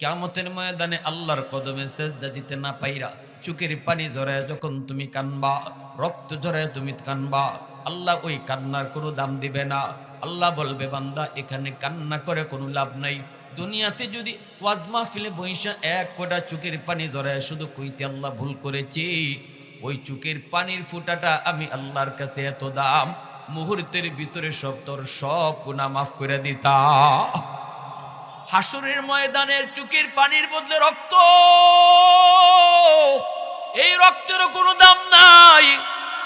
কিয়ামতের ময়দানে আল্লাহর কদমে সেজদা দিতে না পাইরা চোখের পানি ঝরে যখন তুমি কানবা, রক্ত ঝরে তুমি কানবা, আল্লাহ ওই কান্নার কোনো দাম দিবে না। আল্লাহ বলবে, বান্দা এখানে কান্না করে কোনো লাভ নাই। দুনিয়াতে যদি ওয়াজ মাহফিলে বইসা এক ফোঁটা চোখের পানি ঝরে শুধু কইতে আল্লাহ ভুল করেছি, ওই চোখের পানির ফোঁটাটা আমি আল্লাহর কাছে এত দাম, মুহূর্তের ভিতরে সব গুনাহ মাফ করে দিতা। হাসরের ময়দানের চোখের পানির বদলে রক্ত, এই রক্তেরও কোনো দাম নাই।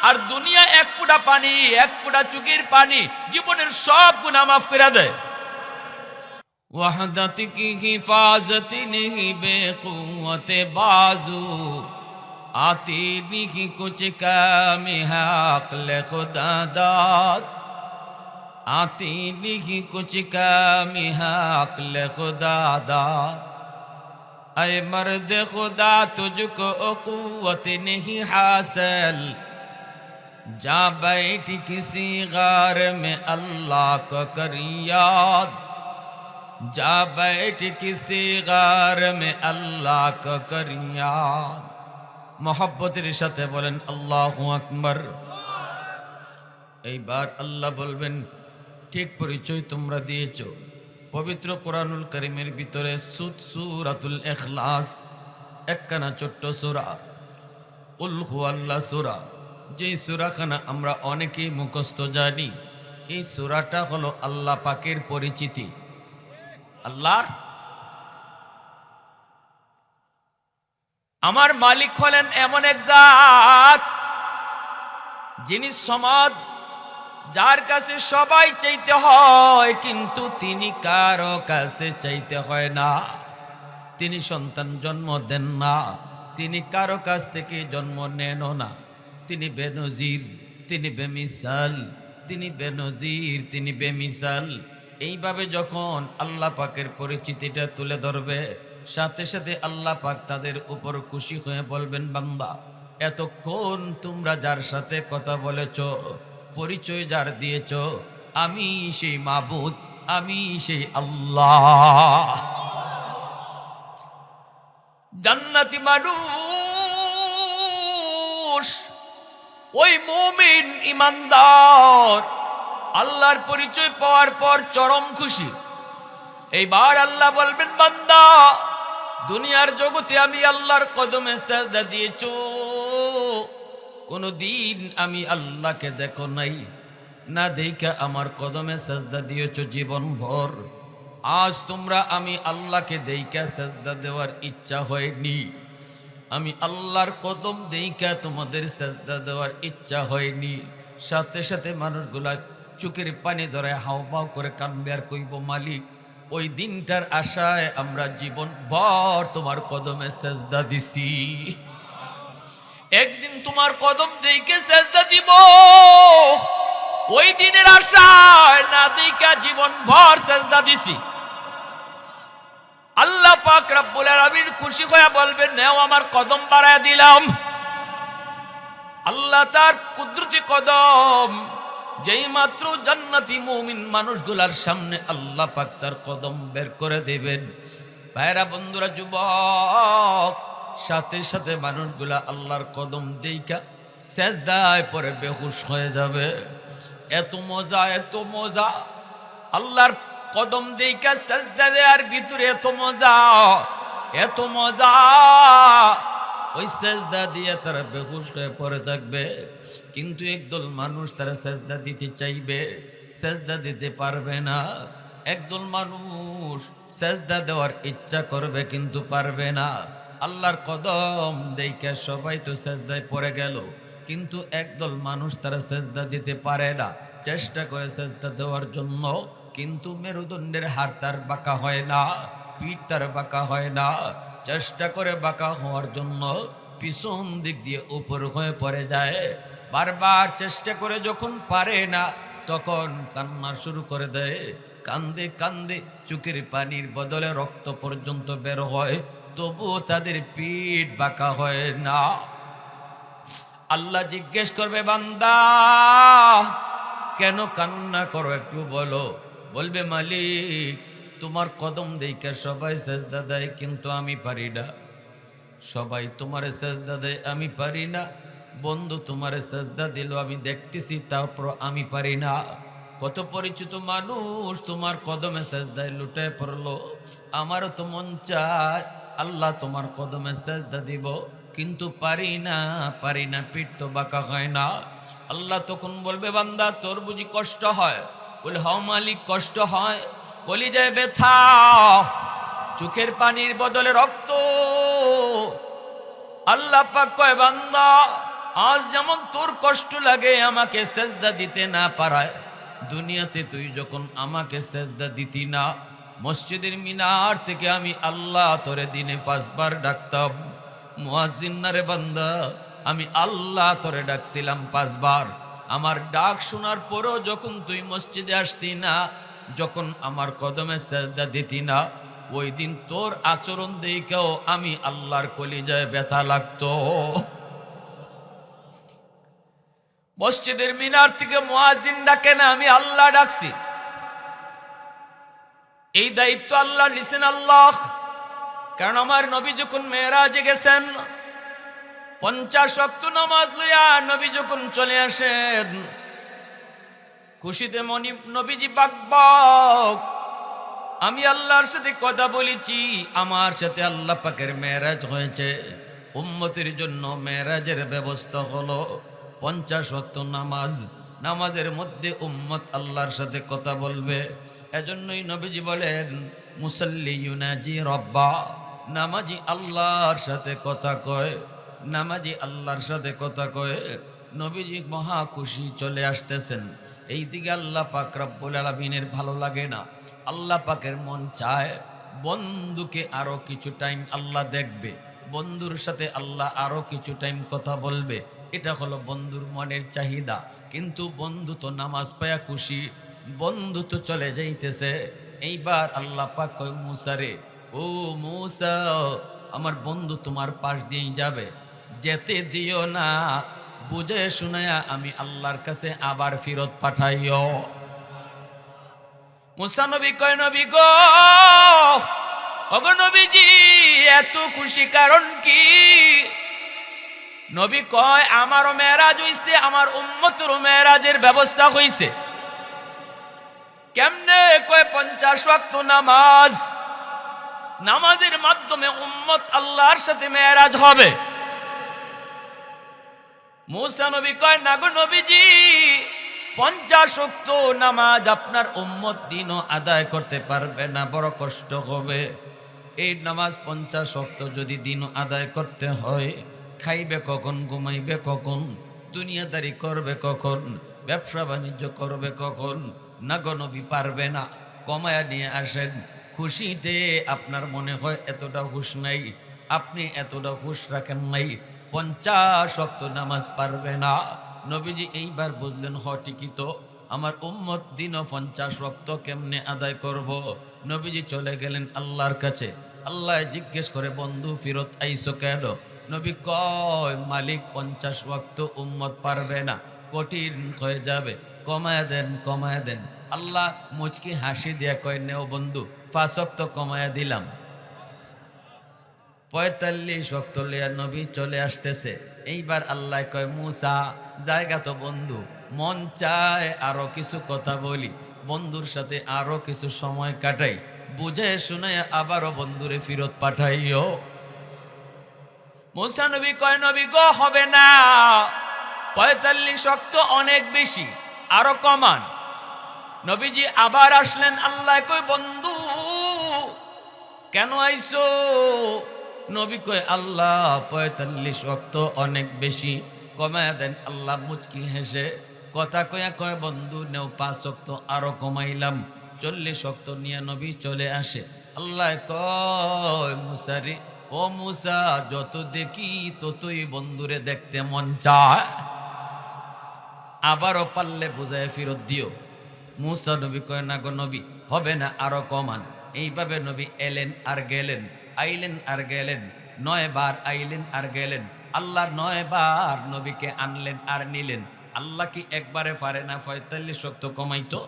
আর দুনিয়া এক ফোঁটা পানি, এক ফোঁটা চোখের পানি জীবনের সব গুনাহ মাফ করে দেয়। ওয়াহদাত কি হিফাজত नहीं बेकुवत बाजू आती नहीं कुछ काम है अक्ल खुदा दाद आती नहीं कुछ काम है अक्ल खुदा दाद ऐ मर्द खुदा तुझको कुव्वत नहीं हासिल जा बैठ किसी गार में अल्लाह को कर याद जा बैठ किसी गार में अल्लाह को कर याद। मोहब्बतेर साथे बोलेन अल्लाहु আকবার। এইবার আল্লাহ বলবেন, ঠিক পরিচয় তোমরা দিয়েছো। পবিত্র কোরআনুল কারীমের ভিতরে সূরাতুল ইখলাস একখানা ছোট্ট সূরা, কুল হুয়াল্লাহ সূরা, যেই সূরাখানা আমরা অনেকেই মুখস্থ জানি। এই সূরাটা হলো আল্লাহ পাকের পরিচিতি। আল্লাহর আমার মালিক হলেন এমন এক জাত যিনি সমদ, যার কাছে সবাই চাইতে হয় কিন্তু তিনি কারো কাছে চাইতে হয় না। তিনি সন্তান জন্ম দেন না, তিনি কারো কাছ থেকে জন্ম নেনও না। তিনি বেনজির, তিনি বেমিসাল, তিনি বেনজির, তিনি বেমিসাল। এইভাবে যখন আল্লাহ পাকের পরিচিতিটা তুলে ধরবে, সাথে সাথে আল্লাহ পাক তাদের উপর খুশি হয়ে বলবেন, বান্দা এতক্ষণ তোমরা যার সাথে কথা বলেছ, পরিচয় যার দিয়েছ, আমি সেই মাবুদ, আমি সেই আল্লাহ। জান্নাতি মানুষ, ওই মুমিন ইমানদার আল্লাহর পরিচয় পাওয়ার পর চরম খুশি। এইবার আল্লাহ বলবেন, বান্দা দুনিয়ার জগতে আমি আল্লাহর কদমে সাজদা দিয়েছো, কোনদিন আমি আল্লাহকে দেখো নাই, না দেখা আমার কদমে সাজদা দিয়েছো জীবন ভর। আজ তোমরা আমি আল্লাহকে দেখা সাজদা দেওয়ার ইচ্ছা হয়নি, আমি আল্লাহর কদম দেখা তোমাদের সাজদা দেওয়ার ইচ্ছা হয়নি। সাথে সাথে মানুষগুলা চোখের পানি ধরে হাউমাউ করে কান্দবে আর কইব, মালিক ওই দিনটার আশায় আমরা জীবন ভর তোমার কদমে সাজদা দিছি, একদিন তোমার কদম দেখে সাজদা দিব। ওই দিনের আশায় না দেখা জীবন ভর সাজদা দিছি। আল্লাহ পাক রব্বুল আলামিন খুশি হয়ে বলবেন, নেও আমার কদম বাড়ায় দিলাম। আল্লাহ তার কুদরতি কদম যেই মাত্র জান্নাতি মুমিন মানুষগুলার সামনে আল্লাহ পাক তার কদম বের করে দেবেন। ভাইরা, বন্ধুরা, যুবক, সাথে সাথে মানুষগুলা আল্লাহর কদম দেইখা সেজদায় পরে বেহুশ হয়ে যাবে। এত মজা, এত মজা আল্লাহর কদম দেইখা সেজদা দেওয়ার ভিতরে, এত মজা, এত মজা। ওই সেজদা দিয়ে তারা বেহুশ হয়ে পড়ে থাকবে, কিন্তু একদল মানুষ তারা সেজদা দিতে চাইবে, সেজদা দিতে পারবে না। একদল মানুষ সেজদা দেওয়ার ইচ্ছা করবে কিন্তু পারবে না। আল্লাহর কদম দেইখা সবাই তো সেজদায় পড়ে গেল, কিন্তু একদল মানুষ তারা সেজদা দিতে পারে না। চেষ্টা করে সেজদা দেওয়ার জন্য, কিন্তু মেরুদণ্ডের হাড় তার বাঁকা হয় না, পিঠ তার বাঁকা হয় না। চেষ্টা করে বাঁকা হওয়ার জন্য পিছন দিক দিয়ে উপর হয়ে পড়ে যায়। বারবার চেষ্টা করে যখন পারে না, তখন কান্না শুরু করে দেয়। কান্দে কান্দে চোখের পানির বদলে রক্ত পর্যন্ত বের হয়, তবুও তাদের পিঠ বাঁকা হয় না। আল্লাহ জিজ্ঞেস করবে, বান্দা কেন কান্না করো একটু বলো। বলবে, মালিক তোমার কদম দেখে সবাই সেজদা দেয়, কিন্তু আমি পারি না। সবাই তোমারে সেজদা দেয়, আমি পারি না। বন্ধু তোমারে সেজদা দিল, আমি দেখতেছি, তারপর আমি পারি না। কত পরিচিত মানুষ তোমার কদমে সেজদায় লুটায় পড়লো। আমারও তো মন চায় আল্লাহ তোমার কদমে সেজদা দিব, কিন্তু পারি না, পারি না, পিঠ তো বাঁকা হয় না। আল্লাহ তখন বলবে, বান্দা তোর বুঝি কষ্ট হয়? বলে, হও মালিক, কষ্ট হয়। কলিজায় ব্যথা, চোখের পানির বদলে রক্ত। আল্লাহ পাক কয়, বান্দা আজ যেমন তোর কষ্ট লাগে আমাকে সেজদা দিতে না পারায়, দুনিয়াতে তুই যখন আমাকে সেজদা দিতি না, মসজিদের মিনার থেকে আমি আল্লাহ তোরে দিনে 5 বার ডাকতাম। মুয়াজ্জিন না রে বান্দা, আমি আল্লাহ তোরে ডাকছিলাম 5 বার। আমার ডাক শোনার পরও যখন তুই মসজিদে আসতি না, যখন আমার কদমে সেজদা দিতি না, ওই দিন তোর আচরণ দেখেও আমি আল্লাহর কলিজায় ব্যথা লাগতো। মসজিদের মিনার থেকে মুয়াজ্জিন ডাকে না, আমি আল্লাহ ডাকছি। এই দায়িত্ব আল্লাহ নিছেন আল্লাহ। কারণ আমার নবী যখন মেরাজে গেছেন, 50 ওয়াক্ত নামাজ লইয়া নবী যখন চলে আসেন, খুশিতে নবীজি বাকবাক, আমি আল্লাহর সাথে কথা বলেছি, আমার সাথে আল্লাহ পাকের মেরাজ হয়েছে। উম্মতের জন্য মেরাজের ব্যবস্থা হলো 50 ওয়াক্ত নামাজ। নামাজের মধ্যে উম্মত আল্লাহর সাথে কথা বলবে। এজন্যই নবীজি বলেন, মুসাল্লি ইউনাজি রব্বা, নামাজি আল্লাহর সাথে কথা কয়, নামাজি আল্লাহর সাথে কথা কয়। নবীজি মহা খুশি, চলে আসতেছেন। এই দিকে আল্লাহ পাক রব্বুল আলামিনের ভালো লাগে না। আল্লাহ পাকের মন চায় বন্ধুকে আরো কিছু টাইম আল্লাহ দেখবে, বন্ধুর সাথে আল্লাহ আরো কিছু টাইম কথা বলবে। এটা হলো বন্ধুর মনের চাহিদা। কিন্তু বন্ধু তো নামাজ পায়া খুশি, বন্ধু তো চলে যাইতেছে। এইবার আল্লাহ পাক কয়, মুসা রে, ও মুসা, আমার বন্ধু তোমার পাশ দিয়েই যাবে, যেতে দিও না, বুঝে শুনায়া আমি আল্লাহর কাছে আবার ফিরত পাঠাইও। মুসা নবী কয়, নবী গো, ওগো নবীজি, এত খুশি কারণ কি? নবী কয়, আমারও মেরাজ হইছে, আমার উম্মতেরও মেরাজের ব্যবস্থা হইছে। কেমনে? কয় 50 ওয়াক্ত নামাজ, নামাজের মাধ্যমে উম্মত আল্লাহর সাথে মেরাজ হবে। মুসা নবী কয়, না গো নবীজি, 50 ওয়াক্ত নামাজ আপনার উম্মত দিনও আদায় করতে পারবে না, বড় কষ্ট হবে। এই নামাজ 50 ওয়াক্ত যদি দিনও আদায় করতে হয়, খাইবে কখন, ঘুমাইবে কখন, দুনিয়াদারি করবে কখন, ব্যবসা বাণিজ্য করবে কখন? না গো নবী, পারবে না। কমায়া নিয়ে আসেন। খুশিতে আপনার মনে হয় এতটা হুঁশ নাই, আপনি এতটা হুঁশ রাখেন নাই, 50 ওয়াক্ত নামাজ পারবে না। নবীজি এইবার বুঝলেন, হ ঠিকই তো, আমার উম্মত দিনও 50 ওয়াক্ত কেমনে আদায় করব? নবীজি চলে গেলেন আল্লাহর কাছে। আল্লাহ জিজ্ঞেস করে, বন্ধু ফিরত আইসো কেন? নবী কয়, মালিক 50 ওয়াক্ত উম্মত পারবে না, কঠিন হয়ে যাবে, কমায় দেন, কমায় দেন। আল্লাহ মুচকি হাসি দিয়া কয়, নেও বন্ধু, 5 ওয়াক্ত কমায়া দিলাম। 45 ওয়াক্ত লিয়া নবী চলে আসতেছে। এইবার আল্লাহ কয়, মুসা জায়গা তো বন্ধু, মন চায় আরো কিছু কথা বলি, বন্ধুর সাথে আরো কিছু সময় কাটাই, বুঝে শুনে আবারও বন্ধুরে ফিরত পাঠাইও। মুসা নবী কয়, নবী গো, হবে না, 45 ওয়াক্ত অনেক বেশি, আরো কমান। নবীজি আবার আসলেন। আল্লাহ কয়, বন্ধু কেন আইসো? নবী কয়, আল্লাহ 45 ওয়াক্ত অনেক বেশি, কমায়া দেন। আল্লাহ মুচকি হেসে কথা কয়া কয়, বন্ধু নেও 5 ওয়াক্ত আরো কমাইলাম। 40 ওয়াক্ত নিয়ে নবী চলে আসে। আল্লাহ কয়, মুসারি, ও মুসা, যত দেখি ততই বন্ধুরে দেখতে মন চায়, আবারও পারলে বুঝায় ফিরত দিও। মুসা নবী কয়, না গো নবী, হবে না, আরো কমান। এইভাবে নবী এলেন আর গেলেন, আইলেন আর গেলেন, 9 বার আইলেন আর গেলেন। আল্লাহ 9 বার নবীকে আনলেন আর নিলেন। আল্লাহ কি একবারে পারে না 45 ওয়াক্ত কমাইতো?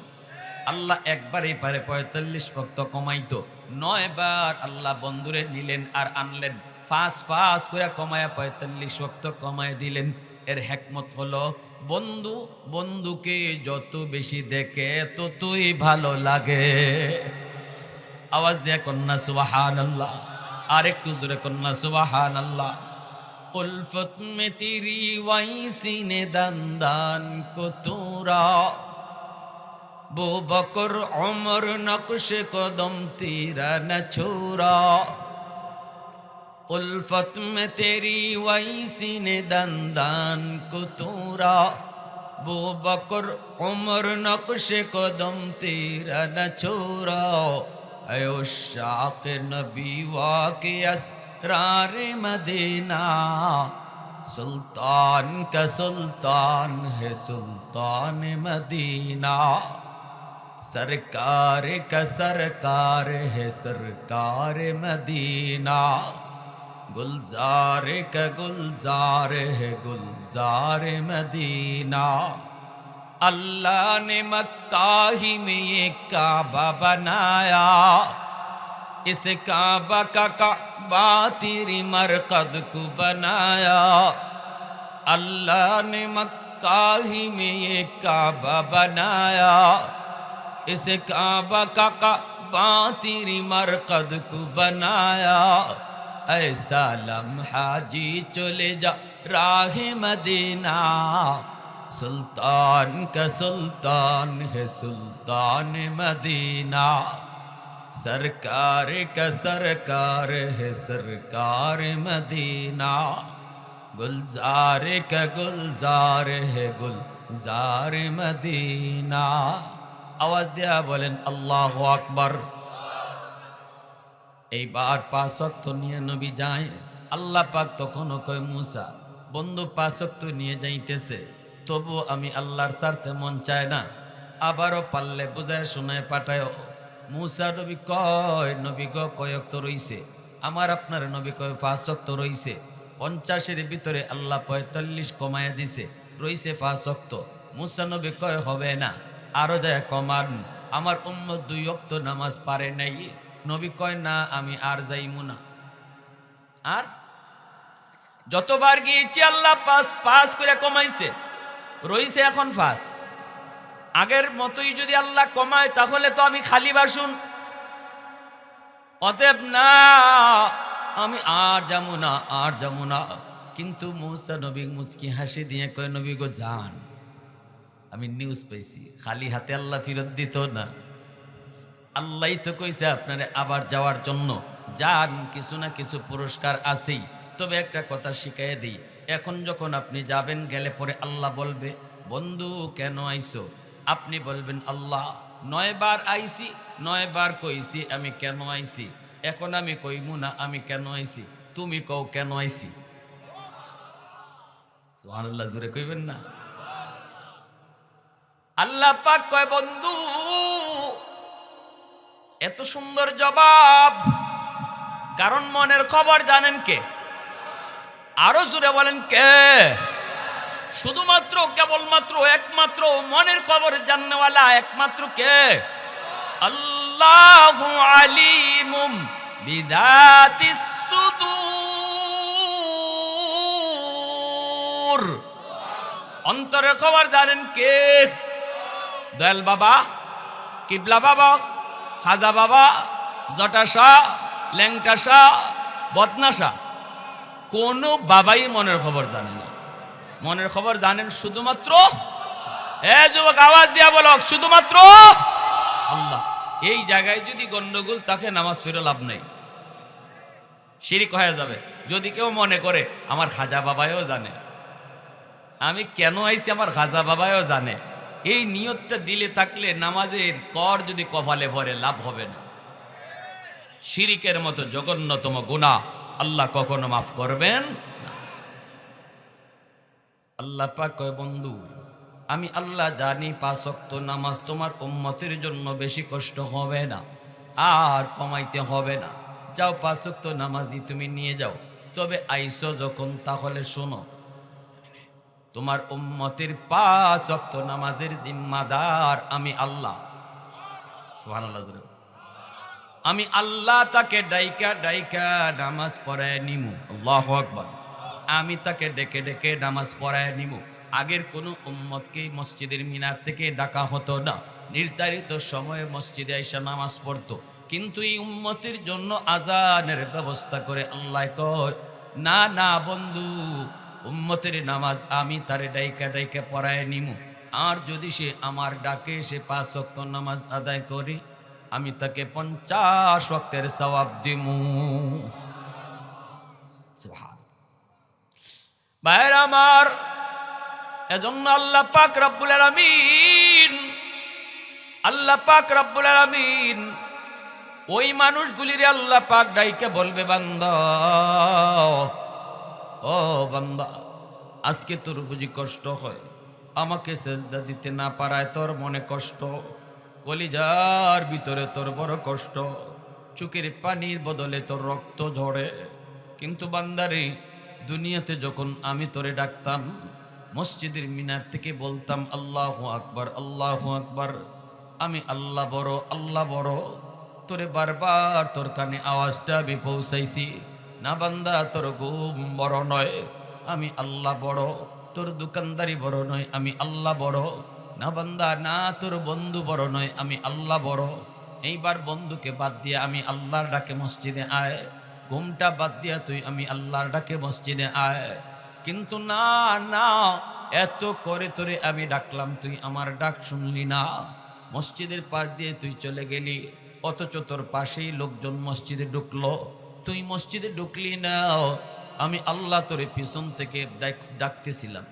আল্লাহ একবারই পারে ৪৫ ওয়াক্ত কমাইতো, ৯ বার আল্লাহ বন্ধুরে নিলেন আর আনলেন, ফাঁস ফাঁস করে কমায়া ৪৫ ওয়াক্ত কমায় দিলেন। এর হেকমত হলো বন্ধু বন্ধুকে যত বেশি দেখে ততই ভালো লাগে। আওয়াজ দিয়ে কন্যা সুবহানাল্লাহ, আর একটু জোরে কন্যা সুবহানাল্লাহ। উলফত মে তেরি ওয়াইসি নে দান কো তোরা, বো বকর উমর নকশ কদম তেরা ন ছোরা। उल्फत में तेरी वैसी ने दंदान को तोरा, बो बकर उमर नक्श कदम तेरा न छोरा। अयो शाक नबी वाके असरार मदीना, सुल्तान का सुल्तान है सुल्तान मदीना। सरकार का सरकार है सरकार मदीना, गुलजार का गुलजार है गुलजार मदीना। अल्लाह ने मक्का ही में ये काबा बनाया, इस काबा का काबा तेरी मरकद को बनाया। अल्लाह ने मक्का ही में ये काबा बनाया, इस काबा का काबा तेरी मरकद को बनाया। ऐसा लम्हा जी चले जा राह मदीना, सुल्तान का सुल्तान है सुल्तान मदीना। सरकार का सरकार है सरकार मदीना, गुलजार का गुलजार है गुलजार मदीना। आवाज दिया बोलें अल्लाहु আকবার। এইবার ৫ ওয়াক্ত নিয়ে নবী যায়। আল্লাহ পাক তখনও কয় মুসা বন্ধু ৫ ওয়াক্ত নিয়ে যাইতেছে, তবু আমি আল্লাহর স্বার্থে মন চায় না, আবারও পারলে বুঝায় শোনায় পাঠায়। মুসা নবী কয় নবী গ কয় ওয়াক্ত রইছে? আমার আপনার নবী কয় ৫ ওয়াক্ত রইছে। ৫০-এর ভিতরে আল্লাহ ৪৫ কমায়া দিছে, রইছে ৫ ওয়াক্ত। মুসা নবী কয় হবে না, আরো যায় কমান, আমার উম্মত ২ ওয়াক্ত নামাজ পারে নাই। নবী কয় না আমি আর যাইমু না। আর যতবার গিয়েছি আল্লাহ পাঁচ করে কমাইছে, রইছে এখন ৫। আগের মতোই যদি আল্লাহ কমায় তাহলে তো আমি খালি বাসুন। অতএব না, আমি আর যাবো না, আর যাবো না। কিন্তু মুসা নবী মুচকি হাসি দিয়ে কয় নবী গো যান, আমি নিউজ পাইছি খালি হাতে আল্লাহ ফিরত দিত না। আল্লাহ তো কইছে আপনারে আবার যাওয়ার জন্য, যান, কিছু না কিছু পুরস্কার আছেই। তবে একটা কথা শিখাইয়ে দিই, এখন যখন আপনি যাবেন, গেলে পরে আল্লাহ বলবে বন্ধু কেন আইছো? আপনি বলবেন আল্লাহ ৯ বার আইছি, ৯ বার কইছি আমি কেন আইছি। এখন আমি কইমু না আমি কেন আইছি, তুমি কও কেন আইছি। সুবহানাল্লাহ, জোরে কইবেন না? আল্লাহ পাক কয় বন্ধু এত সুন্দর জবাব, কারণ মনের খবর জানেন কে? আরো জোরে বলেন কে? শুধুমাত্র কেবলমাত্র একমাত্র মনের খবর জাননেওয়ালা একমাত্র কে? আল্লাহু আলিমুম বিদাতিস সুদূর। অন্তরের খবর জানেন কে? দয়াল বাবা, কিবলা বাবা, খাজা বাবা, জটা শাহ, ল্যাংটা শাহ, বদনা শাহ, কোন বাবাই মনের খবর জানে না। মনের খবর জানেন শুধুমাত্র, যুবক আওয়াজ দিয়া বলো, শুধুমাত্র আল্লাহ। এই জায়গায় যদি গন্ডগোল তাকে নামাজ ফিরে লাভ নেই, শিরিক হয়ে যাবে। যদি কেউ মনে করে আমার খাজা বাবাও জানে, আমি কেন আইছি আমার খাজা বাবাও জানে, এই নিয়তটা দিলে থাকলে নামাজের কর যদি কপালে ভরে লাভ হবে না। শিরিকের মতো জঘন্যতম গুনাহ আল্লাহ কখনো মাফ করবেন না। আল্লাহ পাক কয় বন্ধু আমি আল্লাহ জানি ৫ ওয়াক্ত নামাজ তোমার উম্মতের জন্য বেশি কষ্ট হবে না, আর কমাইতে হবে না। যাও ৫ ওয়াক্ত নামাজই তুমি নিয়ে যাও। তবে আইসো যখন তাহলে শোনো, তোমার উম্মতের ৫ ওয়াক্ত নামাজের জিম্মাদার আমি আল্লাহ। সুবহানাল্লাহ। আমি আল্লাহ তাকে ডাইকা ডাইকা নামাজ পড়ায় নিমু। আল্লাহু আকবার। আমি তাকে ডেকে ডেকে নামাজ পড়ায় নিমু। আগের কোনো উম্মতকে মসজিদের মিনার থেকে ডাকা হতো না, নির্ধারিত সময়ে মসজিদে আইসা নামাজ পড়তো। কিন্তু এই উম্মতের জন্য আজানের ব্যবস্থা করে আল্লাহ কয়, না না বন্ধু, উম্মতের নামাজ আমি তারে ডাইকা ডাইকা পড়ায় নিমু। আর যদি সে আমার ডাকে সে 5 ওয়াক্ত নামাজ আদায় করে, আমি তাকে 50 ওয়াক্তের সওয়াব দিমু। সুবহান। ভাইরা আমার, এজন্য আল্লাহ পাক রব্বুল আলামিন, আল্লাহ পাক রব্বুল আলামিন ওই মানুষগুলিরে আল্লাহ পাক ডাইকে বলবে, বান্দা, ও বান্দা, আজকে তোর বুঝি কষ্ট হয়, আমাকে সেজদা দিতে না পারায় তোর মনে কষ্ট, কলিজার ভিতরে তোর বড় কষ্ট, চোখের পানির বদলে তোর রক্ত ঝরে। কিন্তু বান্দারে, দুনিয়াতে যখন আমি তোরে ডাকতাম, মসজিদের মিনার থেকে বলতাম আল্লাহু আকবার, আল্লাহু আকবার, আমি আল্লাহ বড়, আল্লাহ বড়, তোরে বারবার তোর কানে আওয়াজটা আমি পৌঁছাইছি। না বান্দা, তোর ঘুম বড় নয়, আমি আল্লাহ বড়, তোর দোকানদারি বড় নয়, আমি আল্লাহ বড়। না বান্দা, না তোর বন্ধু বড় নয়, আমি আল্লাহ বড়। এইবার বন্ধুকে বাদ দিয়ে আমি আল্লাহর ডাকে মসজিদে আয়, ঘুমটা বাদ দিয়া তুই আমি আল্লাহর ডাকে মসজিদে আয়। কিন্তু না না, এত করে তোরে আমি ডাকলাম, তুই আমার ডাক শুনলি না, মসজিদের পাশ দিয়ে তুই চলে গেলি, অথচ তোর পাশেই লোকজন মসজিদে ঢুকলো, তুই মসজিদে ঢুকলি না। আমি আল্লাহ তোরে পিছন থেকে ডাকতেছিলাম।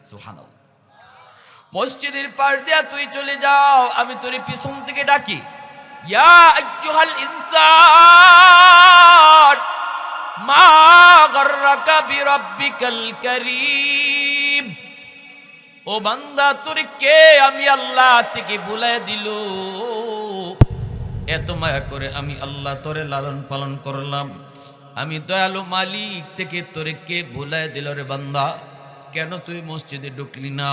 সুবহানাল্লাহ। মসজিদের পাশ দিয়া তুই চলে যাও, আমি তোরে পিছন থেকে ডাকি, ইয়া আইয়ুহাল ইনসান মা গাররাকা বিরাব্বিকাল কারীম। ও বান্দা, তোরে কে আমি আল্লাহ থেকে ভুলাই দিল? এত মায়া করে আমি আল্লাহ তোরে লালন পালন করলাম, আমি দয়ালু মালিক থেকে তোরে কে ভুলাই দিল রে বান্দা? কেন তুই মসজিদে ঢুকলি না?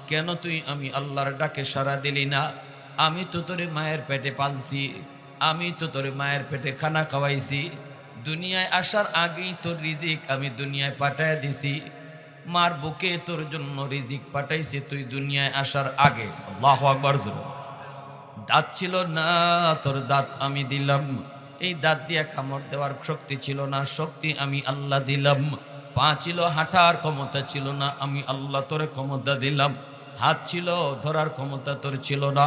কেন তুই আমি আল্লাহর ডাকে সাড়া দিলি না? আমি তো তোরে মায়ের পেটে পালছি, আমি তো তোরে মায়ের পেটে খানা খাওয়াইছি, দুনিয়ায় আসার আগেই তোর রিজিক আমি দুনিয়ায় পাঠায় দিছি, মার বুকে তোর জন্য রিজিক পাঠাইছি তুই দুনিয়ায় আসার আগে। আল্লাহু আকবার। দাঁত ছিল না, তোর দাঁত আমি দিলাম, এই দাঁত দিয়ে কামড় দেওয়ার শক্তি ছিল না, শক্তি আমি আল্লাহ দিলাম। পা ছিল, হাঁটার ক্ষমতা ছিল না, আমি আল্লাহ তোরে ক্ষমতা দিলাম। হাত ছিল, ধরার ক্ষমতা তোর ছিল না,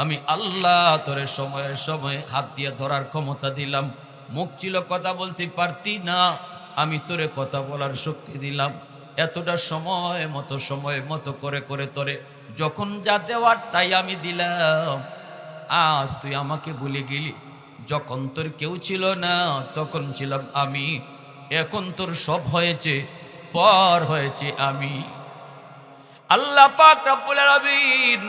আমি আল্লাহ তোরে সময়ে সময়ে হাত দিয়ে ধরার ক্ষমতা দিলাম। মুখ ছিল, কথা বলতে পারতি না, আমি তোরে কথা বলার শক্তি দিলাম। এতটা সময় মতো করে করে তোরে যখন যা দেওয়ার তাই আমি দিলাম। আজ তুই আমাকে ভুলে গেলি, যখন তোর কেউ ছিল না তখন ছিলাম আমি, এখন তোর সব হয়েছে, পর হয়েছে আমি। আল্লাহ পাক রব্বুল আলামিন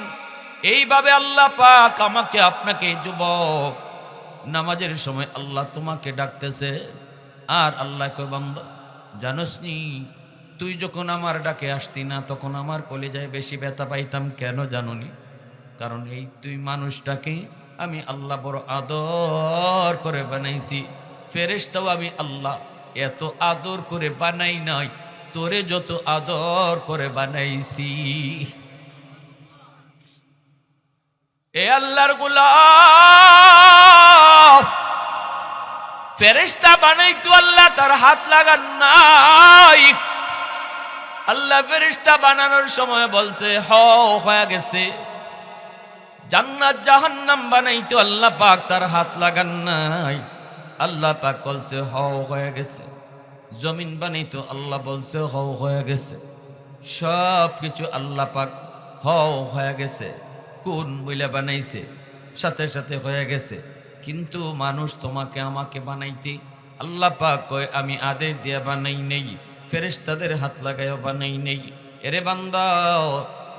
এইভাবে আল্লাহ পাক আমাকে আপনাকে, যুবক, নামাজের সময় আল্লাহ তোমাকে ডাকতেছে। আর আল্লাহ কয়, বান্দা জানোস নি, তুই যখন আমার ডাকে আসতি না তখন আমার কলিজায় বেশি ব্যথা পাইতাম। কেন জানোনি? কারণ এই তুই মানুষটাকে আমি আল্লাহ বড় আদর করে বানাইছি। ফেরেশতাও আমি আল্লাহ এত আদর করে বানাই নাই, তোরে যত আদর করে বানাইছি। এ আল্লাহর গোলাম, ফেরেশতা বানাইতো আল্লাহ তার হাত লাগান নাই। আল্লাহ ফেরেশতা বানানোর সময় বলছে হয়ে গেছে। জান্নাত জাহান্নাম বানাইতো আল্লাহ পাক তার হাত লাগান নাই, আল্লাহ পাক বলছে হয়ে গেছে। জমিন বানাইতো আল্লাহ বলছে হয়ে গেছে। সব কিছু আল্লাহ পাক হয়ে গেছে। কোন বইলা বানাইছে, সাথে সাথে হয়ে গেছে। কিন্তু মানুষ তোমাকে আমাকে বানাইতে আল্লাহ পাক কয় আমি আদেশ দিয়া বানাই নেই, ফেরেশতাদের হাত লাগাইও বানাই নেই। এরে বান্দা,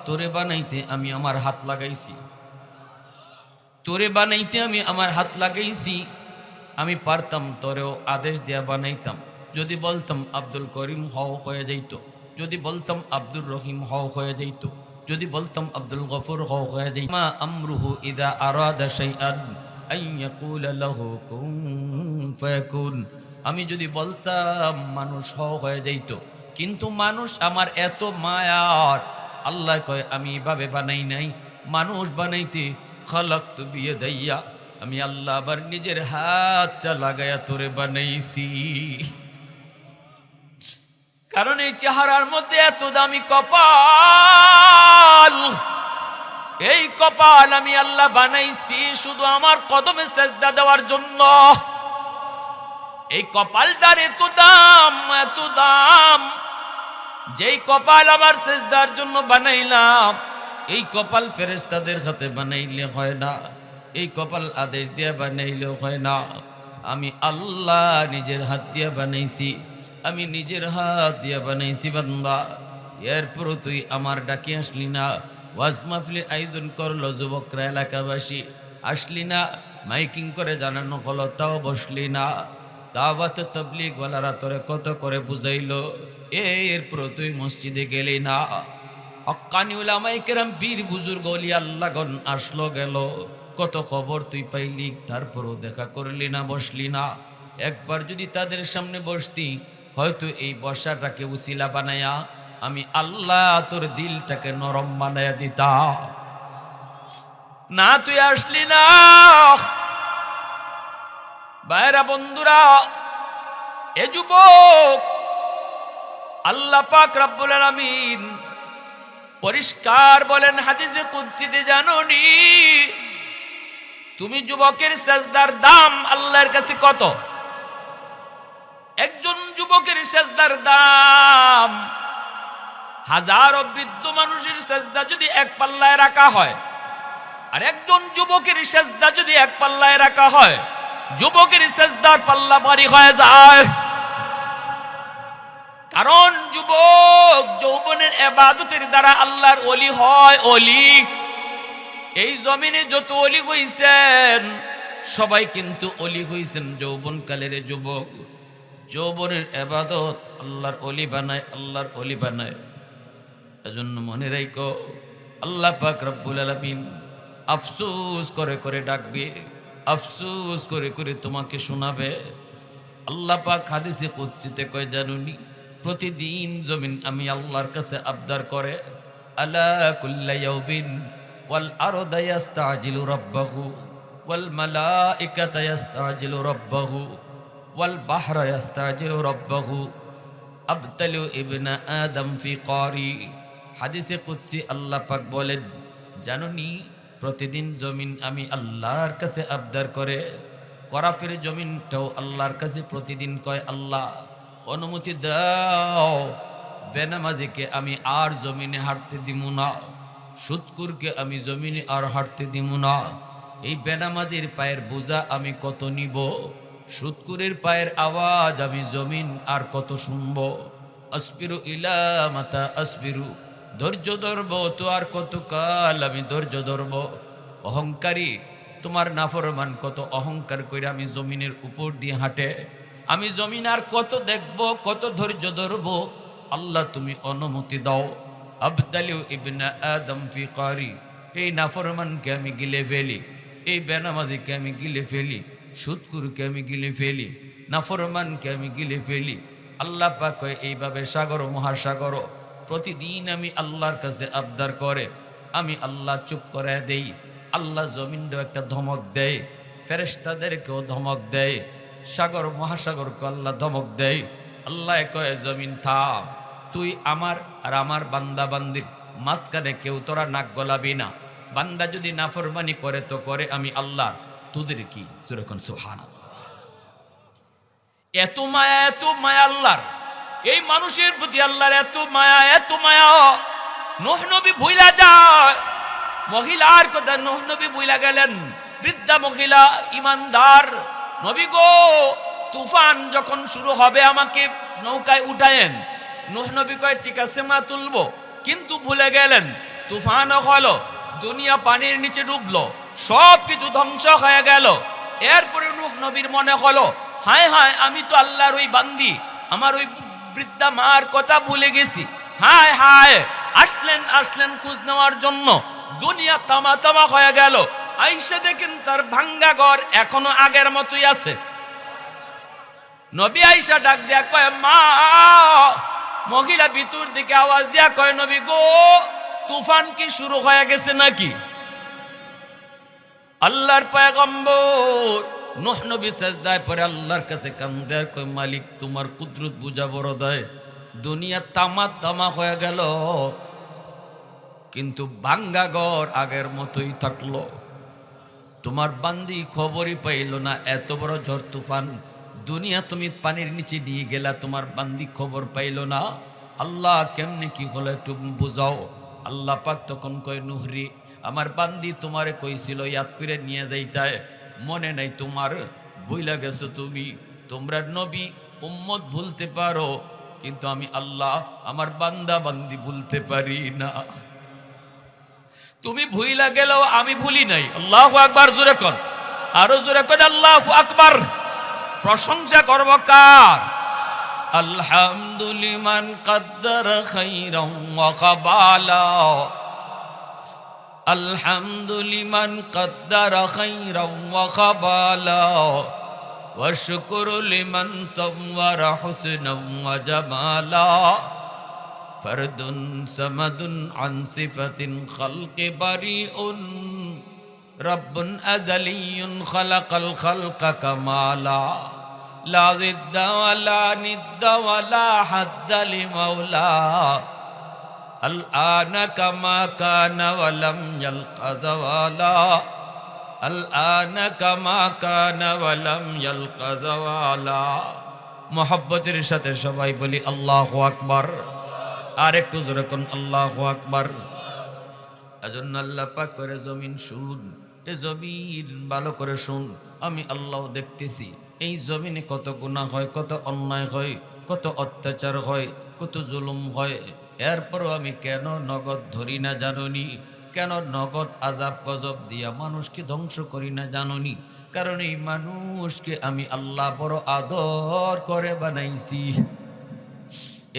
তোরে বানাইতে আমি আমার হাত লাগাইছি, তোরে বানাইতে আমি আমার হাত লাগাইছি। আমি পারতাম তোরেও আদেশ দিয়া বানাইতাম। যদি বলতাম আব্দুল করিম হয়ে যাইতো, যদি বলতাম আব্দুর রহিম হয়ে যাইতো, যদি বলতাম আব্দুল গফুর হয়ে যাইতো। মা আমরুহু ইদা আরাদা শাইআন আন ইয়াকুলা লাহু কুন ফায়াকুন। আমি যদি বলতাম মানুষ হয়ে যাইত, কিন্তু মানুষ আমার এত মায়ার, আল্লাহ কয় আমি এভাবে বানাই নাই, মানুষ বানাইতে খালাকতু বিয়াদাইয়া, আমি আল্লাহ আবার নিজের হাতটা লাগায়া তোরে বানাইছি। কারণ এই চেহারার মধ্যে এত দামি কপাল, এই কপাল আমি আল্লাহ বানাইছি শুধু আমার কদমে সেজদা দেওয়ার জন্য। এই কপালটার এত দাম, এত দাম, যেই কপাল আমার সেজদার জন্য বানাইলাম, এই কপাল ফেরেশতাদের হাতে বানাইলে হয় না, এই কপাল আদেশ দিয়ে বানাইলেও হয় না। আমি আল্লাহ নিজের হাত দিয়ে বানাইছি, আমি নিজের হাত দিয়ে বানাইছি বান্দা। এরপরও তুই আমার ডাকি আসলি না, ওয়াজ মাহফিলের আয়োজন করলো যুবকরা, এলাকাবাসী আসলি না, মাইকিং করে জানানো হলো তাও বসলি না, দাওয়াত তাবলীগ ওয়ালারা তোরে কত করে বুঝাইলো, এরপরও তুই মসজিদে গেলি না। হক্কানি উলামায়ে কেরাম, পীর বুজুর্গ ওলিয়া আল্লাহগণ আসলো গেল, কত খবর তুই পাইলি, তারপরও দেখা করলি না, বসলি না। একবার যদি তাদের সামনে বসতি, হয়তো এই বসাটাকে উসিলা বানায়া আমি আল্লাহ তোর দিলটাকে নরম বানায়া দিতা। না, তুই আসলি না। ভাইরা বন্ধুরা, এ যুবক, আল্লাহ পাক রব্বুল আলামিন পরিষ্কার বলেন হাদিসে কুদসিতে, জানোনি তুমি যুবকের সেজদার দাম আল্লাহর কাছে কত? একজন যুবকের সেজদার দাম হাজারো বৃদ্ধ মানুষের সেজদা যদি এক পাল্লায় রাখা হয়, আর একজন যুবকের সেজদা যদি এক পাল্লায় রাখা হয়, যুবকের সেজদার পাল্লা ভারী হয়ে যায়। কারণ যুবক যৌবনের ইবাদতের দ্বারা আল্লাহর ওলি হয়। ওলি, এই জমিনে যত ওলি হইছেন সবাই কিন্তু ওলি হইছেন যৌবনকালের যুবক। যৌবনের ইবাদত আল্লাহর ওলি বানায়, আল্লাহর ওলি বানায়। এজন্য মনে রাখো, আল্লাহ পাক রব্বুল আলামিন আফসোস করে করে ডাকবে, আফসোস করে করে তোমাকে শোনাবে। আল্লাহ পাক হাদিসে কুদসিতে কয়, জানুনি প্রতিদিন জমিন আমি আল্লাহর কাছে আবদার করে, আলা কুল্লা ইয়াউমিন ওয়াল আরদু ইস্তাজিলু রাব্বাহু ওয়াল মালাইকাতু ইস্তাজিলু রাব্বাহু ওয়াল বাহরু ইস্তাজিলু রাব্বাহু আবতালু ইবনা আদম ফি কারি। হাদিসে কুদসি আল্লাহ পাক বলেন, জানুনি প্রতিদিন জমিন আমি আল্লাহর কাছে আবদার করে, করাফের জমিনটাও আল্লাহর কাছে প্রতিদিন কয়, আল্লাহ অনুমতি দাও, বেনামাজিকে আমি আর জমিনে হাঁটতে দিব না, সুদকুরকে আমি জমিনে আর হাঁটতে দিব না। এই বেনামাজির পায়ের বোঝা আমি কত নিব, সুদকুরের পায়ের আওয়াজ আমি জমিন আর কত শুনব। আসবিরু ইলা মাতা আসবিরু, ধৈর্য ধরব তো আর কত কাল আমি ধৈর্য ধরব। অহংকারী তোমার নাফরমান কত অহংকার করে আমি জমিনের উপর দিয়ে হাঁটে, আমি জমিন আর কত দেখব, কত ধৈর্য ধরব। আল্লাহ তুমি অনুমতি দাও। আবদালিউ ইবনা আদম ফি কারি, এই নাফরমানকে আমি গিলে ফেলি, এই বেনামাজিকে আমি গিলে ফেলি, সুদকুরকে আমি গিলে ফেলি, নাফরমানকে আমি গিলে ফেলি। আল্লাহ পাক কয়, এইভাবে সাগর মহাসাগর প্রতিদিন আমি আল্লাহর কাছে আবদার করে, আমি আল্লাহ চুপ করে দেই। আল্লাহ জমিনও একটা ধমক দেয়, ফেরেশতাদেরকেও ধমক দেয়, সাগর মহাসাগরকে আল্লাহ ধমক দেয়। আল্লাহ কয়, জমিন থাম, তুই আমার আর আমার বান্দা বান্দির মাঝখানে কেউ তোরা নাক গলাবি না। বান্দা যদি নাফরমানি করে তো করে, আমি আল্লাহ, তোদের কি? যেরকম সুবহানাল্লাহ। এত মায়া, এত মায়া আল্লাহর, এই মানুষের প্রতি আল্লাহর এত মায়া, এত মায়া। নূহ নবী ভুইলা যায়, মহিলার কথা নূহ নবী ভুইলা গেলেন। বৃদ্ধা মহিলা ইমানদার, নবী গো তুফান যখন শুরু হবে আমাকে নৌকায় উঠায়েন। নূহ নবী কয়, ঠিক আছে মা তুলবো, কিন্তু ভুলে গেলেন। তুফানও হলো, দুনিয়া পানির নিচে ডুবলো, সব কিছু ধ্বংস হয়ে গেল। এরপরে নূহ নবীর মনে হলো, হায় হায়, আমি তো আল্লাহর ওই বান্দি, আমার ওই বৃদ্ধা মার কথা ভুলে গেছি। হায় হায়, আসলেন খোঁজ নেওয়ার জন্য, দুনিয়া তামা তামা হয়ে গেল। আইসা দেখেন তার ভাঙ্গা ঘর এখনো আগের মতোই আছে। নবী আইসা ডাক দিয়া কয় মা। মহিলা ভিতর দিকে আওয়াজ দিয়া কয় নবী গো, তুফান কি শুরু হয়ে গেছে নাকি? আল্লাহর পয়গম্বর নূহ নবী সিজদায় পড়ে আল্লাহর কাছে কান্দে আর কয় মালিক তোমার কুদরত বুঝা বড় দেয়, দুনিয়া তামা তামা হয়ে গেল কিন্তু ভাঙ্গা ঘর আগের মতোই থাকলো। তোমার বান্দি খবরই পাইল না, এত বড় ঝড় তুফান, দুনিয়া তুমি পানির নিচে নিয়ে গেলা, তোমার বান্দি খবর পাইল না। আল্লাহ কেমনে কি হলো একটু বুঝাও। আল্লাহ পাক তখন কয় নুহরি, আমার বান্দি তোমারে কইছিল ইয়াদ করে নিয়ে যাইতায়, মনে নাই তোমার, ভুইলা গেছো তুমি। তোমরা নবী উম্মত ভুলতে পারো কিন্তু আমি আল্লাহ আমার বান্দা বান্দি ভুলতে পারি না। তুমি ভুইলা গেলেও আমি ভুলি নাই। আল্লাহু আকবার, জোরে কোন, আরো জোরে কোন আল্লাহু আকবার। প্রশংসা করব কার? আলহামদুলিমান কদ্দার খাইরাম ওয়া কাবালা, আলহামদুলিমান কদ্দার খাইরাম ওয়া কাবালা, ওয়া শুকরু লিমান সাওয়ারা হুসনাম ওয়া জামালা, ফরদুন সামাদুন আন সিফাতিন খালকি বারিউন, রব্বুন আযালিয়ুন খালাকাল খালকা কামালা, লা জিদ্দা ওয়ালা নিদ্দা ওয়ালা হাদ্দা লিমাওলা, আল আনা কামা কানা ওয়ালাম ইয়ালকা যাওয়ালা, আল আনা কামা কানা ওয়ালাম ইয়ালকা যাওয়ালা। মুহাব্বতের সাথে সবাই বলি আল্লাহু আকবার। আর একটু জোরে কোন আল্লাহু আকবার। এজন্য আল্লাহ পাক করে জমিন শুন, এ জমিন ভালো করে শুন, আমি আল্লাহ দেখতেছি এই জমিনে কত গুনাহ হয়, কত অন্যায় হয়, কত অত্যাচার হয়, কত জুলুম হয়। এরপরও আমি কেন নগদ ধরি না জাননি? কেন নগদ আযাব গজব দিয়া মানুষকে ধ্বংস করি না জাননি? কারণ এই মানুষকে আমি আল্লাহ বড় আদর করে বানাইছি।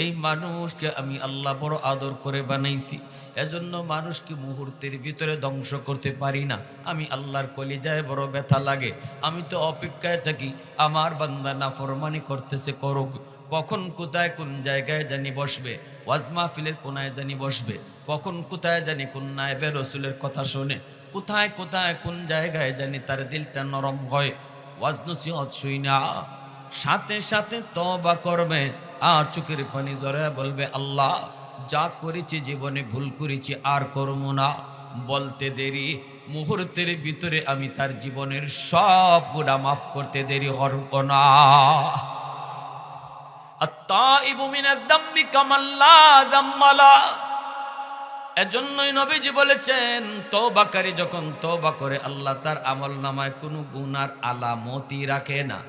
এই মানুষকে আমি আল্লাহ বড় আদর করে বানাইছি। এজন্য মানুষকে মুহূর্তের ভিতরে ধ্বংস করতে পারি না। আমি আল্লাহর কলিজায় বড় ব্যথা লাগে। আমি তো অপেক্ষায় থাকি আমার বান্দা নাফরমানি করতেছে করুক, কখন কোথায় কোন জায়গায় জানি বসবে, ওয়াজ মাহফিলের কোনায় জানি বসবে, কখন কোথায় জানি কোন নায়েবে রসুলের কথা শুনে, কোথায় কোথায় কোন জায়গায় জানি তার দিলটা নরম হয়। ওয়াজ নসিহত শুই না, সাথে সাথে তওবা করবে আর চোখের পানি ঝরে বলবে আল্লাহ যা করেছি জীবনে ভুল করেছি আর করব না। বলতে দেরি, মুহূর্তের ভিতরে আমি তার জীবনের সব গুনাহ মাফ করতে দেরি করব না। আত-তাইবু মিনাদ যামবি কামান লা যামবা লা। এজন্যই নবীজি বলেছেন তওবাকারী যখন তওবা করে আল্লাহ তার আমলনামায় কোনো গুনার আলামতই রাখে না,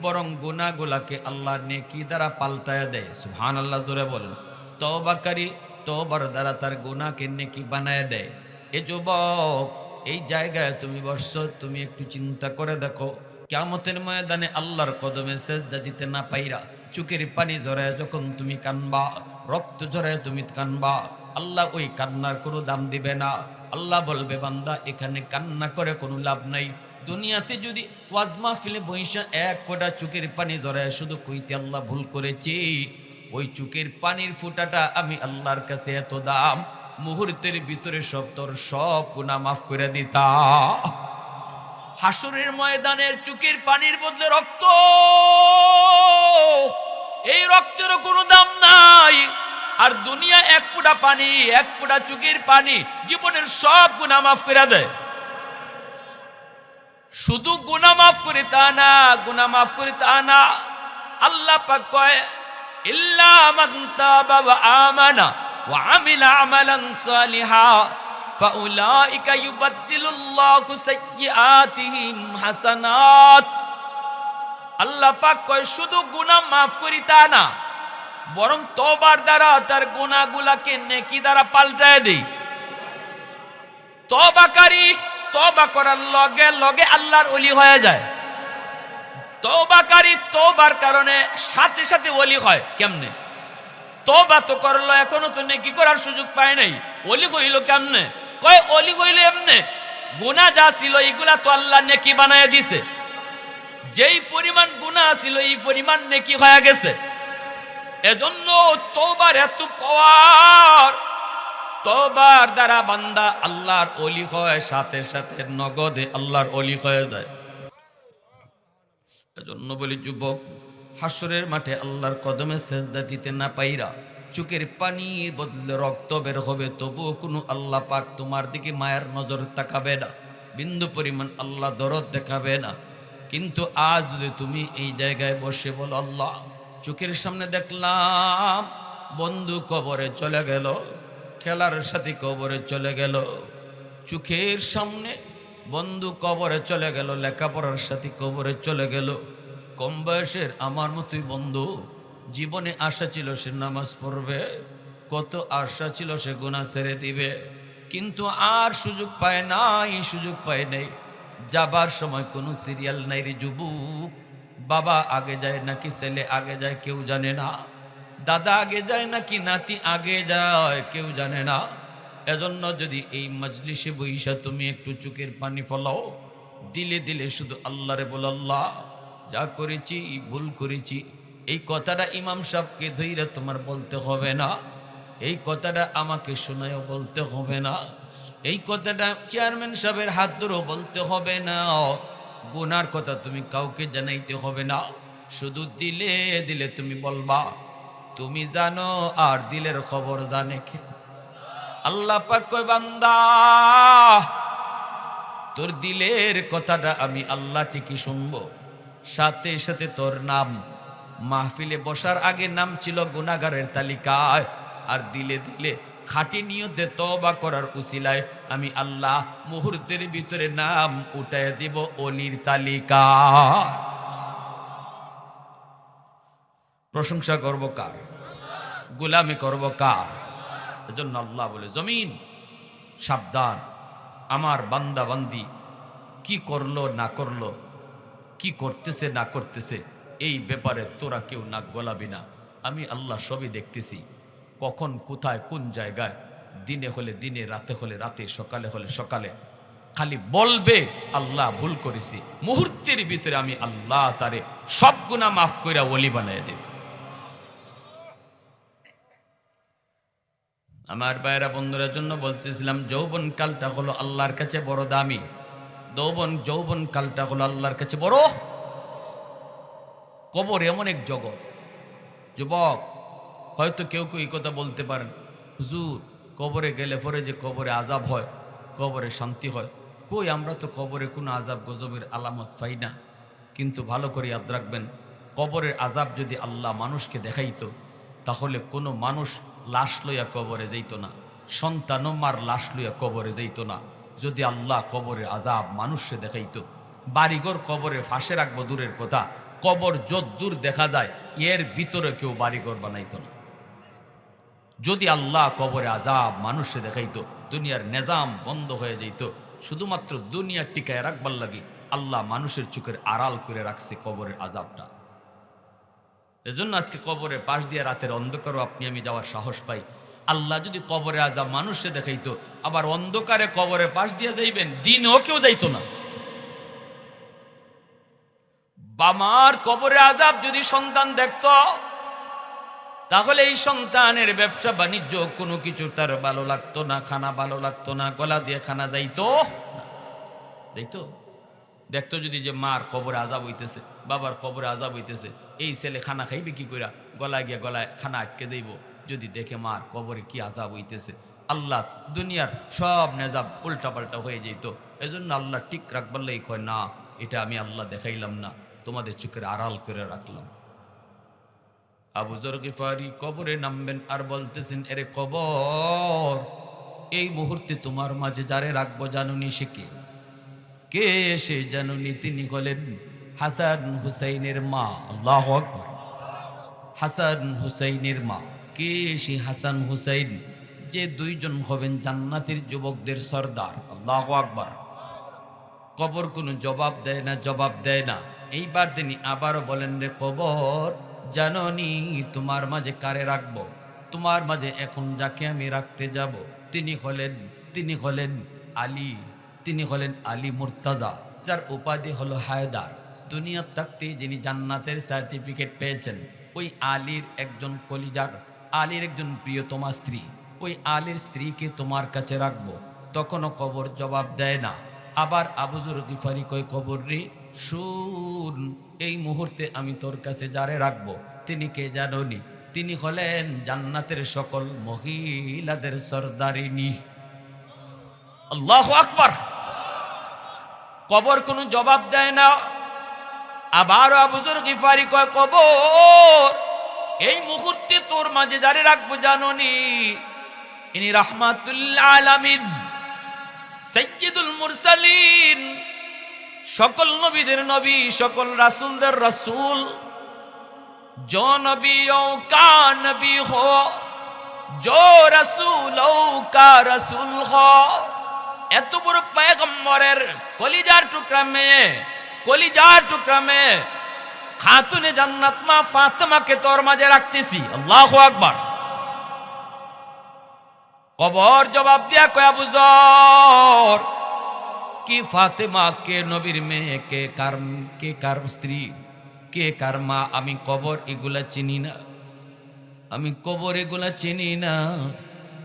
বরং গুনাহগুলাকে আল্লাহ নেকি দ্বারা পাল্টায় দেয়। সুবহানাল্লাহ, জোরে বলেন। তওবাকারী তওবার দ্বারা তার গুনাহকে নেকি বানায় দেয়। এ যুবক, এই জায়গায় তুমি বসছো, তুমি একটু চিন্তা করে দেখো, কিয়ামতের ময়দানে আল্লাহর কদমে সেজদা দিতে না পাইরা চোখের পানি ঝরায় যখন তুমি কানবা, রক্ত ঝরায় তুমি কানবা, আল্লাহ ওই কান্নার কোনো দাম দিবে না। আল্লাহ বলবে বান্দা এখানে কান্না করে কোনো লাভ নাই। দুনিয়াতে যদি ওয়াজ মাহফিলে বইসা এক ফোঁটা চোখের পানি ঝরায় শুধু কইতে আল্লাহ ভুল করেছি, ওই চোখের পানির ফোঁটাটা আমি আল্লাহর কাছে এত দাম, মুহূর্তের ভিতরে সব তোর সব গুনাহ মাফ করে দিতা। হাসরের ময়দানের চোখের পানির বদলে রক্ত, এই রক্তেরও কোনো দাম নাই। আর দুনিয়া এক ফোঁটা পানি, এক ফোঁটা চোখের পানি জীবনের সব গুনাহ মাফ করে দেয়। শুধু গুনাহ মাফ করে তা না, গুনাহ মাফ করে তা না, আল্লাহ পাক কয় ইল্লা মান তাবা ওয়া আমানা ওয়া আমিলা আমালান সালিহা ফাউলাইকা ইউবাদদিলুল্লাহু সাইয়্যাতিহিম হাসানাত। আল্লাহ পাক কয় শুধু গুনাহ মাফ করি তা না, বরং তওবার দ্বারা তার গুনাহগুলোকে নেকি দ্বারা পাল্টায় দেই। তওবাকারী তওবা করার লগে লগে আল্লাহর ওলি হয়ে যায়। তওবাকারী তওবার কারণে সাথে সাথে ওলি হয়। কেমনে? তওবা তো করলো, এখনো তো নেকি করার সুযোগ পায় নাই, ওলি হইল কেমনে? কয় ওলি হইল এমনে, গুনাহ যা ছিল এগুলা তো আল্লাহ নেকি বানায় দিছে। যেই পরিমাণ গুনাহ ছিল এই পরিমাণ নেকি হয়ে গেছে। এজন্য তওবার এত পাওয়ার, তওবার দ্বারা বান্দা আল্লাহর ওলি হয়, সাথে সাথে নগদে আল্লাহর ওলি হয়ে যায়। এজন্য বলি যুবক, হাসরের মাঠে আল্লাহর কদমে সেজদা দিতে না পাইরা চোখের পানির বদলে রক্ত বের হবে, তবুও কোনো আল্লাহ পাক তোমার দিকে মায়ের নজর তাকাবে না, বিন্দু পরিমাণ আল্লাহ দরদ দেখাবে না। কিন্তু আজ যদি তুমি এই জায়গায় বসে বলো, আল্লাহ চোখের সামনে দেখলাম বন্ধু কবরে চলে গেল, খেলার সাথে কবরে চলে গেল, চোখের সামনে বন্ধু কবরে চলে গেল, লেখাপড়ার সাথে কবরে চলে গেল, কম বয়সের আমার মতোই বন্ধু, জীবনে আশা ছিল সে নামাজ পড়বে, কত আশা ছিল সে গুনাহ ছেড়ে দিবে, কিন্তু আর সুযোগ পায় নাই, সুযোগ পায় নাই। যাবার সময় কোনো সিরিয়াল নাই রে যুবক। বাবা আগে যায় নাকি ছেলে আগে যায় কেউ জানে না, দাদা আগে যায় নাকি নাতি আগে যায় কেউ জানে না। এজন্য যদি এই মজলিসে বইসা তুমি একটু চোখের পানি ফলাও, দিলে দিলে শুধু আল্লাহরে বল, আল্লাহ যা করেছি ভুল করেছি, এই কথাটা ইমাম সাহেবকে ধৈর্য তোমার বলতে হবে না, এই কথাটা আমাকে শোনায়ও বলতে হবে না, এই কথাটা চেয়ারম্যান সাহেবের হাত ধরেও বলতে হবে না, গুনার কথা তুমি কাউকে জানাইতে হবে না, শুধু দিলে দিলে তুমি বলবা তুমি জানো, আর দিলের খবর জানে কে? আল্লাহ পাক কয়, বান্দা তোর দিলের কথাটা আমি আল্লাহ ঠিকই শুনবো, সাথে সাথে তোর নাম মাহফিলে বসার আগে নাম ছিল গুনাহগারের তালিকায়, আর দিলে দিলে খাঁটি নিয়তে তওবা করার উসিলায় আমি আল্লাহ মুহূর্তের ভিতরে নাম উঠায় দেব অলির তালিকা। প্রশংসা করব কার? গোলামি করব কার? এজন্য আল্লাহ বলে, জমিন সাবধান, আমার বান্দা বান্দি কি করলো না করলো, কি করতেছে না করতেছে, এই ব্যাপারে তোরা কেউ নাক গলাবি না। আমি আল্লাহ সবই দেখতেছি, কখন কোথায় কোন জায়গায়, দিনে হলে দিনে, রাতে হলে রাতে, সকালে হলে সকালে, খালি বলবে আল্লাহ ভুল করেছি, মুহূর্তের ভিতরে আমি আল্লাহ তারে সব গুনাহ মাফ কইরা ওলি বানায় দেব। আমার ভাইরা বন্ধুদের জন্য বলতেছিলাম, যৌবন কালটা হলো আল্লাহর কাছে বড় দামি, যৌবন কালটা হলো আল্লাহর কাছে বড়। কবর এমন এক জগৎ, যুবক হয়তো কেউ কেউ এই কথা বলতে পারেন, হুজুর কবরে গেলে পরে যে কবরে আজাব হয়, কবরে শান্তি হয়, কই আমরা তো কবরে কোনো আজাব গজবের আলামত পাই না। কিন্তু ভালো করে ইয়াদ রাখবেন, কবরের আজাব যদি আল্লাহ মানুষকে দেখাইতো, তাহলে কোনো মানুষ লাশ লইয়া কবরে যাইত না, সন্তানও মার লাশ লইয়া কবরে যাইত না। যদি আল্লাহ কবরের আজাব মানুষকে দেখাইতো, বাড়িঘর কবরে ফাঁসে রাখবো দূরের কথা, কবর যদ্দূর দেখা যায় এর ভিতরে কেউ বাড়িঘর বানাইতো না। যদি আল্লাহ কবরে আজাব মানুষে দেখাইতো, দুনিয়ার নিজাম বন্ধ হয়ে যাইত, শুধুমাত্র দুনিয়া টিকায় রাখবার লাগি আল্লাহ মানুষের চোখের আড়াল করে রাখছে কবরের আজাবটা। এজন্য আজকে কবরের পাশ দিয়ে রাতের অন্ধকারও আপনি আমি যাওয়ার সাহস পাই। আল্লাহ যদি কবরে আজাব মানুষে দেখাইতো, আবার অন্ধকারে কবরের পাশ দিয়ে যাইবেন, দিনও কেউ যাইতো না। বামার কবরে আজাব যদি সন্তান দেখত, তাহলে এই সন্তানের ব্যবসা বাণিজ্য কোনো কিছু তার ভালো লাগতো না, খানা ভালো লাগতো না, গলা দিয়ে খানা যাইতো যাইতো। দেখতো যদি যে মার কবরে আজাব হইতেছে, বাবার কবরে আজাব হইতেছে, এই ছেলে খানা খাইবে কি কইরা, গলায় গিয়া গলায় খানা আটকে দেব। যদি দেখে মার কবরে কি আজাব হইতেছে, আল্লাহ দুনিয়ার সব নেজাব উল্টাপাল্টা হয়ে যেত। এজন্য আল্লাহ ঠিক রাখবার লাগি কয়, না এটা আমি আল্লাহ দেখাইলাম না, তোমাদের চোখের আড়াল করে রাখলাম। আবু যর গিফারি কবরে নামবেন আর বলতেছেন, এরে কবর, এই মুহূর্তে তোমার মাঝে যারে রাখবো জানুনি সে কে? কে সে জানুনি? তিনি হলেন হাসান হুসাইনের মা। আল্লাহু আকবার। হাসান হুসাইনের মা। কে সে হাসান হুসাইন? যে দুইজন হবেন জান্নাতের যুবকদের সর্দার। আল্লাহু আকবার। কবর কোনো জবাব দেয় না, জবাব দেয় না। এইবার তিনি আবারও বলেন, রে কবর, জাননি তোমার মাঝে কারে রাখবো? তোমার মাঝে এখন যাকে আমি রাখতে যাব তিনি হলেন আলী তিনি হলেন আলী মুর্তাজা, যার উপাধি হলো হায়দার। দুনিয়ার থাকতে যিনি জান্নাতের সার্টিফিকেট পেয়েছেন, ওই আলীর একজন কলিজার, আলীর একজন প্রিয়তমা স্ত্রী। ওই আলীর স্ত্রীকে তোমার কাছে রাখবো, তখনও কবর জবাব দেয় না। আবার আবু যর গিফারি কয়, কবর রে শুন, এই মুহূর্তে আমি তোর কাছে যারে রাখবো তিনি কে জানোনি? তিনি হলেন জান্নাতের সকল মহিলাদের সরদারিনী। আল্লাহু আকবার। কবর কোনো জবাব দেয় না। আবার আবু যর গিফারি কয়, কবর এই মুহূর্তে তোর মাঝে যারে রাখবো জানোনি? ইনি রাহমাতুল আলামিন, সাইয়্যিদুল মুরসালিন, সকল নবীদের নবী, সকল রাসূলদের রাসূল। जो नबियों का नबी हो, जो रसूलों का रसूल हो, এত বড় পয়গম্বরের কলিজার টুকরা মেয়ে, কলিজার টুকরা মেয়ে খাতুনে জান্নাত মা ফাতেমাকে তোর মাঝে রাখতেছি। আল্লাহু আকবার। কবর জবাব দিয়া কয়, আবু যর কি ফাতেমা কে নবীর মেয়ে, কে কার স্ত্রী, কে কার মা? আমি কবর এগুলা চিনি না, আমি কবর এগুলা চিনি না।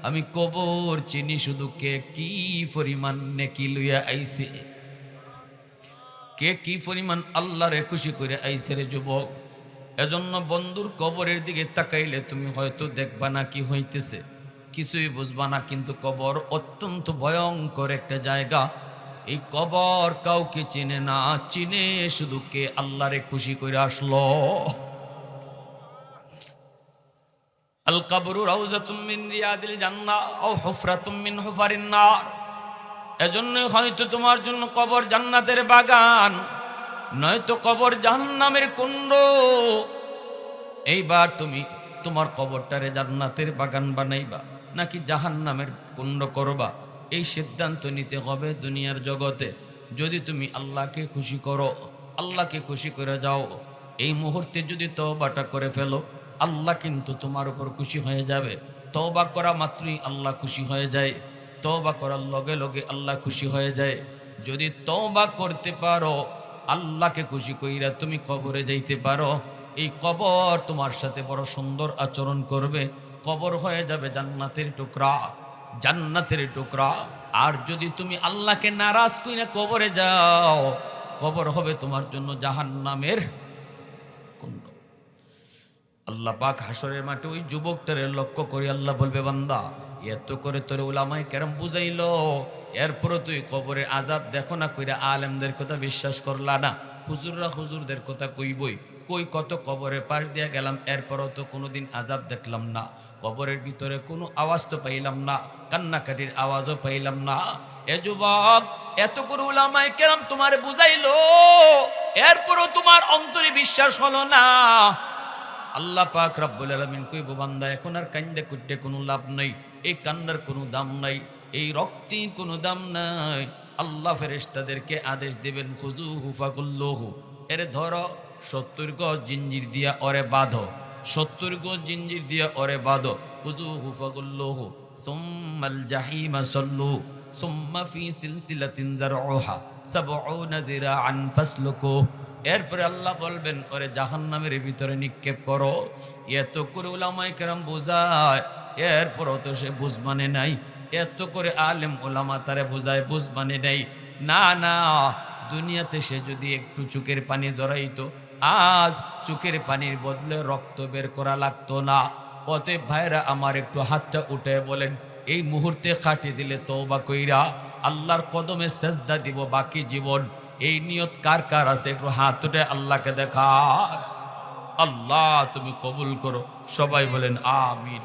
আমি কবর চিনি শুধু কে কি পরিমাণ নেকি লইয়া আইছে, কে কি পরিমাণ আল্লাহরে খুশি করে আইছে রে যুবক। এজন্য বন্ধুর কবরের দিকে তাকাইলে তুমি হয়তো দেখবা না কি হইতেছে, কিছুই বুঝবা না, কিন্তু কবর অত্যন্ত ভয়ঙ্কর একটা জায়গা। এই কবর কাউকে চিনে না, চিনে শুধু কে আল্লাহরে খুশি করে আসলো। আল কবরু রাউযাতুম মিন রিয়াদিল জান্নাহ আও হুফরাতুম মিন হুফারিন নার। এজন্য হয়তো তোমার জন্য কবর জান্নাতের বাগান, নয়তো কবর জাহান্নামের কুণ্ড। এইবার তুমি তোমার কবরটারে জান্নাতের বাগান বানাইবা নাকি জাহান্নামের কুণ্ড করবা, এই সিদ্ধান্ত নিতে হবে দুনিয়ার জগতে। যদি তুমি আল্লাহকে খুশি করো, আল্লাহকে খুশি করে যাও, এই মুহূর্তে যদি তওবাটা করে ফেলো, আল্লাহ কিন্তু তোমার উপর খুশি হয়ে যাবে। তওবা করা মাত্রই আল্লাহ খুশি হয়ে যায়, তওবা করার লগে লগে আল্লাহ খুশি হয়ে যায়। যদি তওবা করতে পারো, আল্লাহকে খুশি কইরা তুমি কবরে যাইতে পারো, এই কবর তোমার সাথে বড় সুন্দর আচরণ করবে। কবর হয়ে যাবে জান্নাতের টুকরা, জান্নাতের টুকরা। আর যদি তুমি আল্লাহকে নারাজ কইরা কবরে যাও, কবর হবে তোমার জন্য জাহান্নামের কুণ্ড। আল্লাহ পাক হাসরের মাঠে ওই যুবকটারে লক্ষ্য করে আল্লাহ বলবে, বান্দা এত করে তোরে উলামায়ে কেরাম বুঝাইলো, এরপরও তুই কবরের আযাব দেখো না কইরা আলেমদের কথা বিশ্বাস করলা না। হুজুররা হুজুরদের কথা কইবই, কই কত কবরের পাশ দিয়া গেলাম, এরপরও তো কোনোদিন আযাব দেখলাম না। কবরের ভিতরে কোনো আওয়াজ তো পাইলাম না, কান্নাকাটির আওয়াজও পাইলাম না। এ যুবক, এত করে উলামায়ে কেরাম তোমারে বুঝাইলো, এরপরও তোমার অন্তরে বিশ্বাস হলো না। আল্লাহ পাক রব্বুল আলামিন কইব, বান্দা এখন আর কান্দে কুটে কোনো লাভ নাই, এই কান্নার কোনো দাম নাই, এই রক্তে কোনো দাম নাই। আল্লাহ ফেরেশতাদেরকে আদেশ দেবেন, খুযুহু ফাকুল্লুহু, এরে ধরো 70 গজ জিঞ্জির দিয়া ওরে বাঁধো, 70 গজ জিঞ্জির দিয়া ওরে বাঁধো। খুযুহু ফাকুল্লুহু সুম্মাল জাহিমা সাল্লু সুম্মা ফি সিলসিলাতিন যারউহা 70 যিরাআন ফাসলুকু। এরপরে আল্লাহ বলবেন, ওরে জাহান্নামের ভিতরে নিক্ষেপ করো। এত করে উলামায়ে কেরাম বোঝায়, এরপরও তো সে বুঝ মানে নাই। এত করে আলেম উলামা তারে বোঝায়, বুঝ মানে নাই। না না, দুনিয়াতে সে যদি একটু চোখের পানি জড়াইতো, আজ চোখের পানির বদলে রক্ত বের করা লাগতো না। অতএব ভাইরা আমার, একটু হাতটা উঠে বলেন, এই মুহূর্তে খাটি দিলে তওবা কইরা আল্লাহর কদমে সেজদা দিব বাকি জীবন। এই নিয়ত কার কার আছে? একটু হাত উঠে আল্লাহকে দেখা। আল্লাহ তুমি কবুল করো, সবাই বলেন আমিন।